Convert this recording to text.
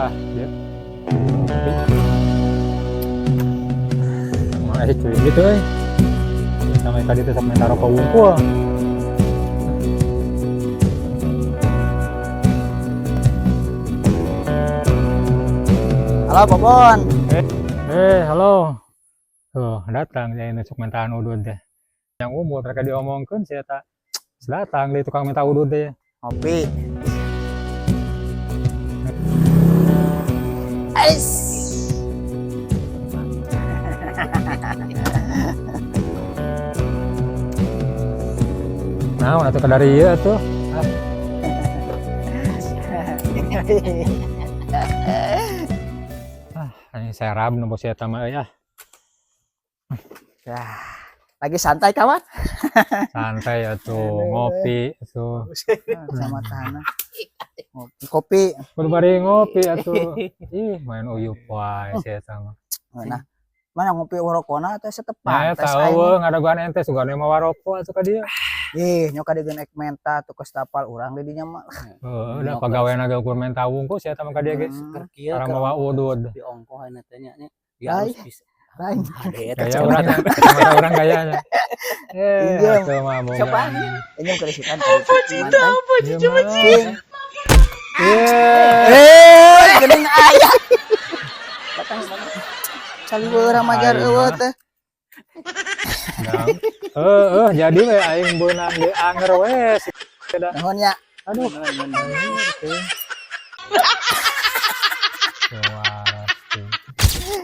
ah dia cuy gitu sampai tadi tetap main taruh pawungkul. Halo Popon. Halo. Tuh datang ya ini sok mintaan udud deh. Yang umur mereka diomongkan saya tak datang di tukang minta udud deh. Ngopi. Ais. Nah, atuh kadari ieu atuh. Ini serab nu bos eta mah ya. Ya, lagi santai kawan. Santai atuh, ngopi atuh. Sama tanah. Ngopi, kopi. Kudu bari ngopi atuh. Ih, main uyup wae si eta mah. Nah, mana ngopi warokona teh Ya setepan. tahu we ngadaguan ente sugane mah waroko atuh ka dieu. Ih, nyoka digeun ek menta tuh kestapal urang di dinya mah. Heeh, udah pagawean ge ukur main tawungku si eta mah ka dieu ge. Cara mawa udud. Di ongkoh anu teh nya ya harus bisa. Lain. Gaya urang, kacamata urang gayanya. Iya. Atuh mah boga. Coba ini kerisikan. Geuning aya. Datang cali beurang majar eueuh teh. Jadi we aing beunang di anger we si da. Nuhun nya. Aduh.